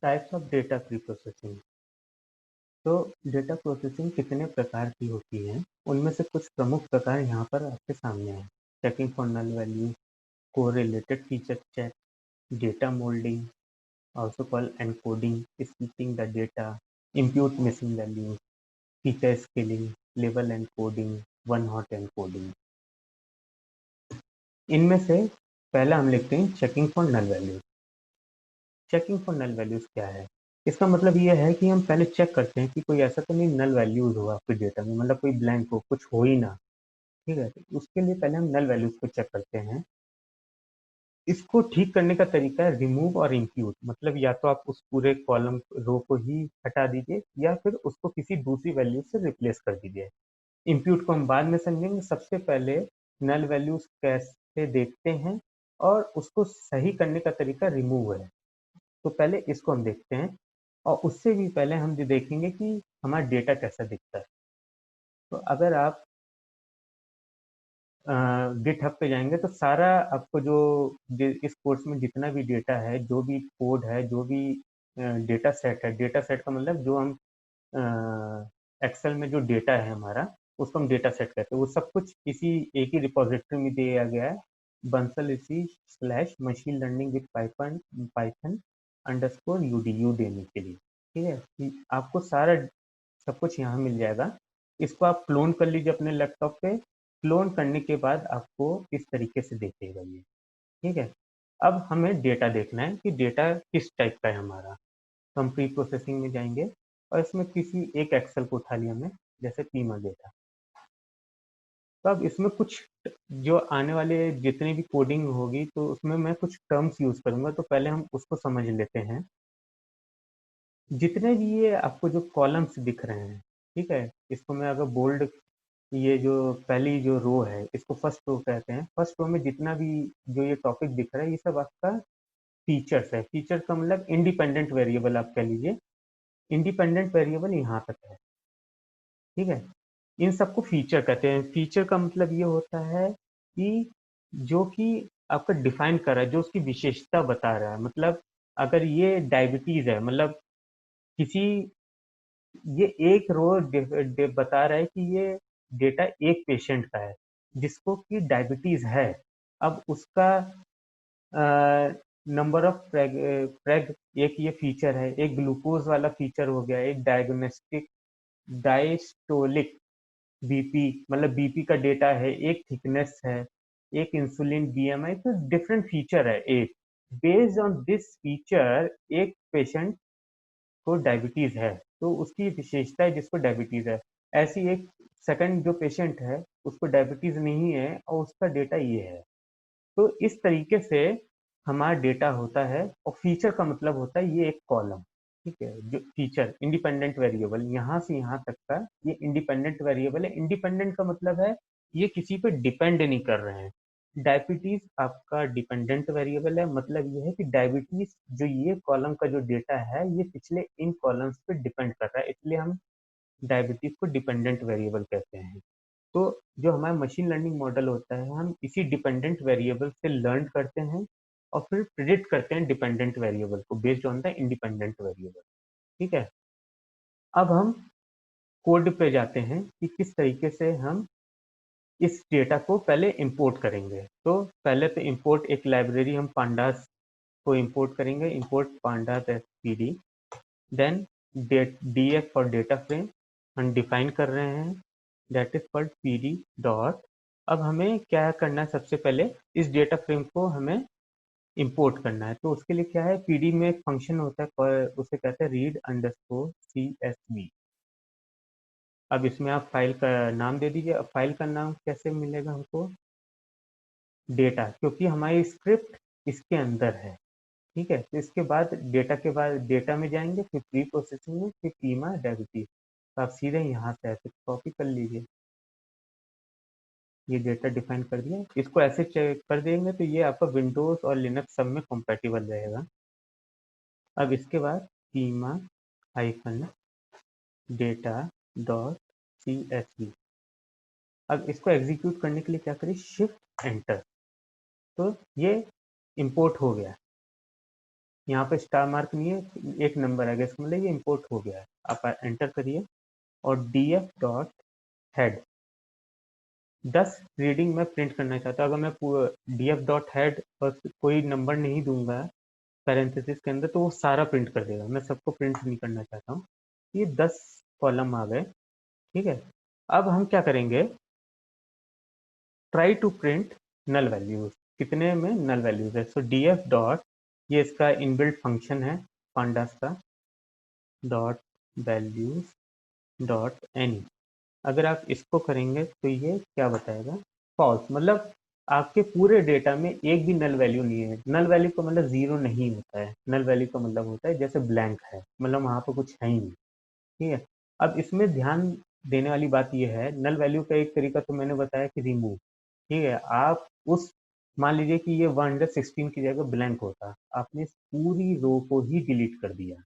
Types of data pre processing. तो data processing कितने प्रकार की होती है, उनमें से कुछ प्रमुख प्रकार यहाँ पर आपके सामने हैं। Checking for null value, correlated feature check, data molding, also called encoding, splitting the data, impute missing values, feature scaling, label encoding, one hot encoding। इनमें से पहला हम लिखते हैं checking for null values. Checking for null values क्या है? इसका मतलब ये है कि हम पहले चेक करते हैं कि कोई ऐसा तो नहीं नल वैल्यूज हो आपके डेटा में, मतलब कोई ब्लैंक हो, कुछ हो ही ना। ठीक है, तो उसके लिए पहले हम नल वैल्यूज को चेक करते हैं। इसको ठीक करने का तरीका है रिमूव और इंप्यूट, मतलब या तो आप उस पूरे कॉलम रो को ही हटा दीजिए या फिर उसको किसी दूसरी वैल्यू से रिप्लेस कर दीजिए। इंप्यूट को हम बाद में समझेंगे, सबसे पहले नल वैल्यूज कैसे देखते हैं और उसको सही करने का तरीका रिमूव है। तो पहले इसको हम देखते हैं और उससे भी पहले हम ये देखेंगे कि हमारा डेटा कैसा दिखता है। तो अगर आप गिटहब पे जाएंगे तो सारा आपको जो इस कोर्स में जितना भी डेटा है, जो भी कोड है, जो भी डेटा सेट है, डेटा सेट का मतलब जो हम एक्सेल में जो डेटा है हमारा, उसको हम डेटा सेट कहते हैं। वो सब कुछ इसी एक ही रिपोजिटरी में दिया गया है, बंसल इसी slash machine learning with python python underscore U D U देने के लिए। ठीक है, आपको सारा सब कुछ यहाँ मिल जाएगा। इसको आप क्लोन कर लीजिए अपने लैपटॉप पे। क्लोन करने के बाद आपको इस तरीके से देखेगा ये। ठीक है, अब हमें डेटा देखना है कि डेटा किस टाइप का है हमारा। तो हम प्री प्रोसेसिंग में जाएंगे और इसमें किसी एक एक्सेल को उठा लिया हमने, जैसे पीमा डेटा। तो अब इसमें कुछ जो आने वाले जितनी भी कोडिंग होगी तो उसमें मैं कुछ टर्म्स यूज करूंगा, तो पहले हम उसको समझ लेते हैं। जितने भी ये आपको जो कॉलम्स दिख रहे हैं, ठीक है, इसको मैं अगर बोल्ड, ये जो पहली जो रो है इसको फर्स्ट रो कहते हैं। फर्स्ट रो में जितना भी जो ये टॉपिक दिख रहा है ये सब आपका फीचर्स है। फीचर का मतलब इंडिपेंडेंट वेरिएबल आप कह लीजिए। इंडिपेंडेंट वेरिएबल यहाँ तक है। ठीक है, इन सबको फीचर कहते हैं। फीचर का मतलब ये होता है कि जो कि आपका डिफाइन कर रहा है, जो उसकी विशेषता बता रहा है। मतलब अगर ये डायबिटीज है, मतलब किसी, ये एक रो बता रहा है कि ये डेटा एक पेशेंट का है जिसको कि डायबिटीज है। अब उसका नंबर ऑफ प्रेग एक ये फीचर है, एक ग्लूकोज वाला फीचर हो गया, एक डायग्नोस्टिक डायस्टोलिक बीपी, मतलब बीपी का डेटा है, एक थिकनेस है, एक इंसुलिन बीएमआई। तो डिफरेंट फीचर है। एक बेस्ड ऑन दिस फीचर एक पेशेंट को डायबिटीज है तो उसकी विशेषता है जिसको डायबिटीज है। ऐसी एक सेकंड जो पेशेंट है उसको डायबिटीज नहीं है और उसका डेटा ये है। तो इस तरीके से हमारा डेटा होता है। और फीचर का मतलब होता है ये एक कॉलम। ठीक है, जो फीचर इंडिपेंडेंट वेरिएबल यहाँ से यहाँ तक का ये इंडिपेंडेंट वेरिएबल है। इंडिपेंडेंट का मतलब है ये किसी पे डिपेंड नहीं कर रहे हैं। डायबिटीज आपका डिपेंडेंट वेरिएबल है, मतलब ये है कि डायबिटीज जो ये कॉलम का जो डेटा है ये पिछले इन कॉलम्स पे डिपेंड कर रहा है, इसलिए हम डायबिटीज को डिपेंडेंट वेरिएबल कहते हैं। तो जो हमारा मशीन लर्निंग मॉडल होता है, हम इसी डिपेंडेंट वेरिएबल से लर्न करते हैं और फिर प्रिडिक्ट करते हैं डिपेंडेंट वेरिएबल को based on the independent variable. ठीक है, अब हम कोड पे जाते हैं कि किस तरीके से हम इस डेटा को पहले इंपोर्ट करेंगे। तो पहले तो इंपोर्ट एक लाइब्रेरी हम पांडास को इंपोर्ट करेंगे, import pandas as P D. Then D F for data frame हम डिफाइन कर रहे हैं, that is called P D dot. अब हमें क्या करना है, सबसे पहले इस डेटा फ्रेम को हमें इंपोर्ट करना है। तो उसके लिए क्या है, पीडी में एक फंक्शन होता है, उसे कहते हैं रीड अंडरस्कोर CSV। अब इसमें आप फाइल का नाम दे दीजिए। अब फाइल का नाम कैसे मिलेगा हमको, डेटा, क्योंकि हमारी स्क्रिप्ट इसके अंदर है। ठीक है, तो इसके बाद डेटा के बाद डेटा में जाएंगे, फिर प्री प्रोसेसिंग में, फिर पीमा डायबिटीज। तो आप सीधे यहाँ से ऐसे कॉपी कर लीजिए, ये डेटा डिफाइन कर दिया। इसको ऐसे चेक कर देंगे तो ये आपका विंडोज और लिनक्स सब में कंपैटिबल रहेगा। अब इसके बाद Pima hyphen data dot CSV। अब इसको एग्जीक्यूट करने के लिए क्या करें, शिफ्ट एंटर। तो ये इंपोर्ट हो गया। यहाँ पे स्टार मार्क नहीं है, एक नंबर आएगा, इसका मतलब ये इंपोर्ट हो गया है। आप एंटर करिए और df डॉट हेड 10 रीडिंग मैं प्रिंट करना चाहता हूँ। अगर मैं df डॉट हेड और कोई नंबर नहीं दूंगा पैरेंथेसिस के अंदर तो वो सारा प्रिंट कर देगा। मैं सबको प्रिंट नहीं करना चाहता हूँ। ये 10 कॉलम आ गए, ठीक है। अब हम क्या करेंगे, try to print null values. कितने में नल वैल्यूज है, सो df डॉट, ये इसका इनबिल्ट फंक्शन है पांडास का, डॉट वैल्यूज डॉट एनी। अगर आप इसको करेंगे तो ये क्या बताएगा, फॉल्स, मतलब आपके पूरे डेटा में एक भी नल वैल्यू नहीं है। नल वैल्यू का मतलब जीरो नहीं होता है, नल वैल्यू का मतलब होता है जैसे ब्लैंक है, मतलब वहां पर कुछ है ही नहीं, ठीक है। अब इसमें ध्यान देने वाली बात यह है, नल वैल्यू का एक तरीका तो मैंने बताया कि रिमूव, ठीक है। आप उस, मान लीजिए कि ये 116 की जगह ब्लैंक होता, आपने इस पूरी रो को ही डिलीट कर दिया।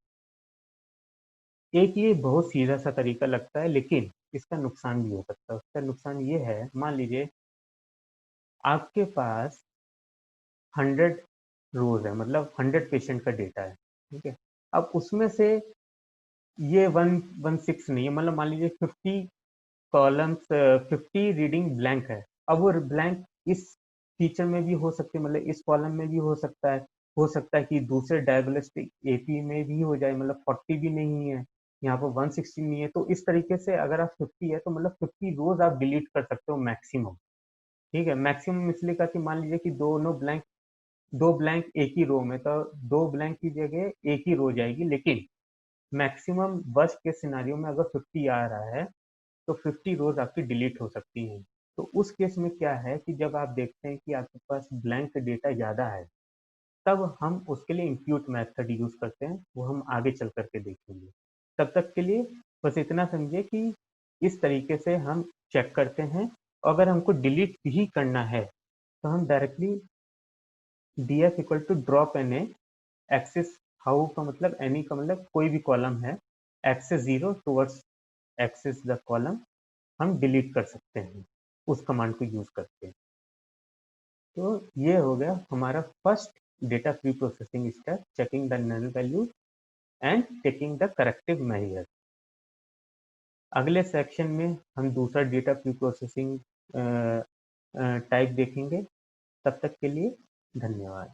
एक ये बहुत सीधा सा तरीका लगता है, लेकिन इसका नुकसान भी हो सकता है। उसका नुकसान ये है, मान लीजिए आपके पास 100 रोज है, मतलब 100 पेशेंट का डेटा है, ठीक है। अब उसमें से ये 116 नहीं है, मतलब मान लीजिए 50 कॉलम्स, 50 रीडिंग ब्लैंक है। अब वो ब्लैंक इस फीचर में भी हो सकते हैं, मतलब इस कॉलम में भी हो सकता है कि दूसरे डायग्नोस्टिक एपी में भी हो जाए, मतलब 40 भी नहीं है, यहाँ पर 116 नहीं है। तो इस तरीके से अगर आप 50 है तो मतलब 50 रोज आप डिलीट कर सकते हो मैक्सिमम, ठीक है। मैक्सिमम इसलिए कहा कि मान लीजिए कि दो ब्लैंक एक ही रो में, तो दो ब्लैंक की जगह एक ही रो जाएगी, लेकिन मैक्सिमम वर्स्ट के सिनारियो में अगर 50 आ रहा है तो 50 रोज आपकी डिलीट हो सकती हैं। तो उस केस में क्या है कि जब आप देखते हैं कि आपके पास ब्लैंक डेटा ज़्यादा है, तब हम उसके लिए इंप्यूट मेथड यूज़ करते हैं, वो हम आगे चल करके देखेंगे। तब तक के लिए बस इतना समझिए कि इस तरीके से हम चेक करते हैं। अगर हमको डिलीट भी करना है तो हम directly df equal to drop N A axis, how का मतलब एनी का मतलब कोई भी कॉलम है, axis 0 towards axis the column, हम डिलीट कर सकते हैं उस कमांड को यूज करके। तो ये हो गया हमारा first data pre processing step, checking the null value and taking the corrective measure. अगले सेक्शन में हम दूसरा डेटा प्री प्रोसेसिंग टाइप देखेंगे। तब तक के लिए धन्यवाद।